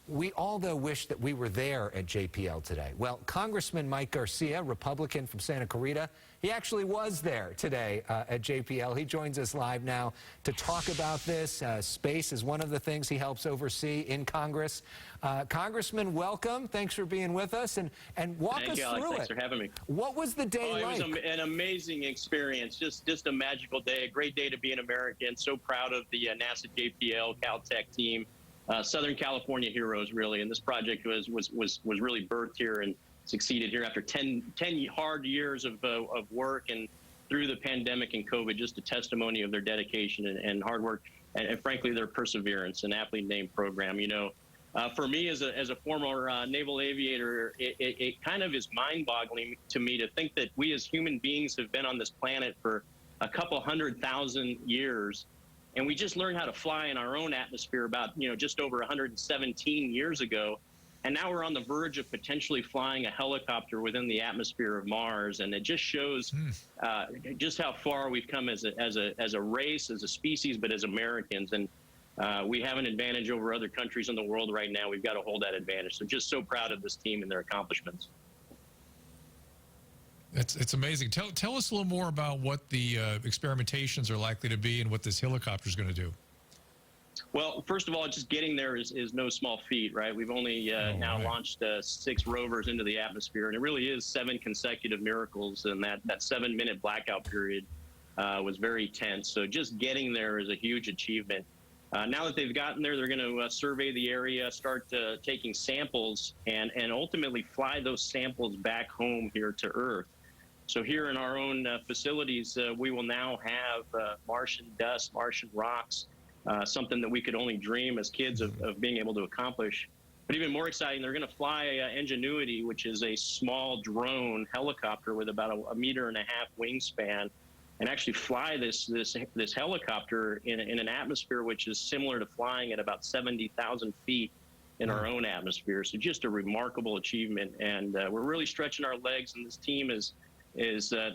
We all, though, wish that we were there at JPL today. Well, Congressman Mike Garcia, Republican from Santa Clarita, he actually was there today at JPL. He joins us live now to talk about this. Space is one of the things he helps oversee in Congress. Congressman, welcome. Thanks for being with us. And walk us through it. Thanks for having me. What was the day like? It was an amazing experience. Just a magical day. A great day to be an American. So proud of the NASA JPL Caltech team. Southern California heroes, really, and this project was really birthed here and succeeded here after 10 hard years of work, and through the pandemic and COVID, just a testimony of their dedication and hard work, and frankly their perseverance. An aptly named program. You know, for me as a former naval aviator, it kind of is mind-boggling to me to think that we as human beings have been on this planet for a couple 100,000 years. And we just learned how to fly in our own atmosphere about, just over 117 years ago. And now we're on the verge of potentially flying a helicopter within the atmosphere of Mars. And it just shows just how far we've come as a race, as a species, but as Americans. And we have an advantage over other countries in the world right now. We've got to hold that advantage. So just so proud of this team and their accomplishments. It's amazing. Tell us a little more about what the experimentations are likely to be and what this helicopter is going to do. Well, first of all, just getting there is no small feat, right? We've only now launched 6 rovers into the atmosphere, and it really is 7 consecutive miracles, and that 7-minute blackout period was very tense. So just getting there is a huge achievement. Now that they've gotten there, they're going to survey the area, start taking samples, and ultimately fly those samples back home here to Earth. So here in our own facilities, we will now have Martian dust, Martian rocks, something that we could only dream as kids of being able to accomplish. But even more exciting, they're going to fly Ingenuity, which is a small drone helicopter with about a 1.5 meter wingspan, and actually fly this helicopter in an atmosphere which is similar to flying at about 70,000 feet in our own atmosphere. So just a remarkable achievement, and we're really stretching our legs, and this team is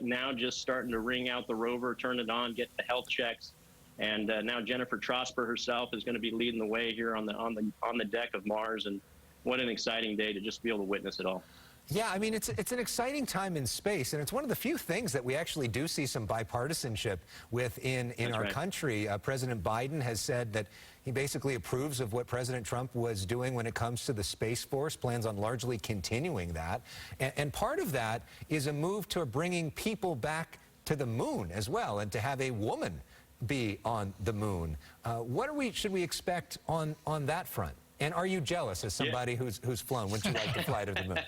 now just starting to ring out the rover, turn it on, get the health checks, and now Jennifer Trosper herself is going to be leading the way here on the deck of Mars. And what an exciting day to just be able to witness it all. Yeah, I mean, it's an exciting time in space, and it's one of the few things that we actually do see some bipartisanship with in our country. President Biden has said that he basically approves of what President Trump was doing when it comes to the Space Force, plans on largely continuing that. And part of that is a move to bringing people back to the moon as well, and to have a woman be on the moon. What should we expect on that front? And are you jealous as somebody who's flown? Wouldn't you like to fly to the moon?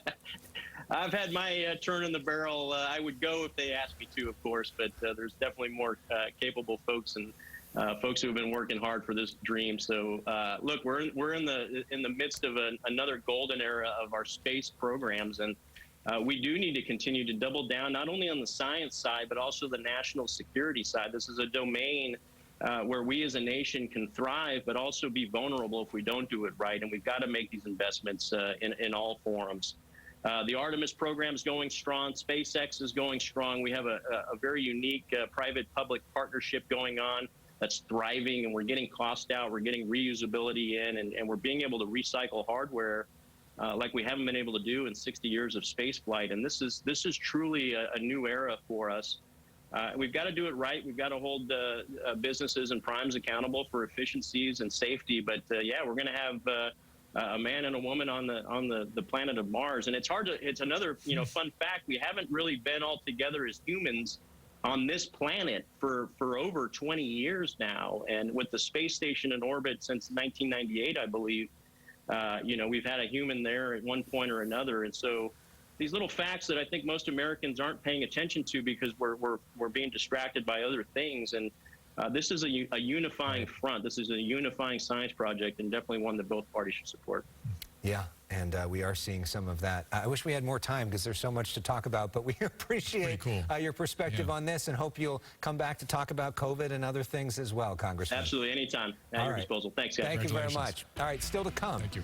I've had my turn in the barrel. I would go if they asked me to, of course, but there's definitely more capable folks and folks who have been working hard for this dream. So look, we're in the midst of another golden era of our space programs, and we do need to continue to double down not only on the science side but also the national security side. This is a domain where we as a nation can thrive, but also be vulnerable if we don't do it right. And we've got to make these investments in all forums. The Artemis program is going strong. SpaceX is going strong. We have a very unique private-public partnership going on that's thriving, and we're getting cost out. We're getting reusability in, and we're being able to recycle hardware like we haven't been able to do in 60 years of space flight. And this is truly a new era for us. We've got to do it right. We've got to hold businesses and primes accountable for efficiencies and safety. But yeah, we're going to have a man and a woman on the planet of Mars. And it's hard to. It's another fun fact. We haven't really been all together as humans on this planet for over 20 years now. And with the space station in orbit since 1998, I believe, we've had a human there at one point or another. And so these little facts that I think most Americans aren't paying attention to because we're being distracted by other things. And this is a unifying front. This is a unifying science project, and definitely one that both parties should support. Yeah, and we are seeing some of that. I wish we had more time because there's so much to talk about, but we appreciate your perspective on this, and hope you'll come back to talk about COVID and other things as well, Congressman. Absolutely, anytime. At your disposal. Thanks, guys. Thank you very much. All right, still to come. Thank you.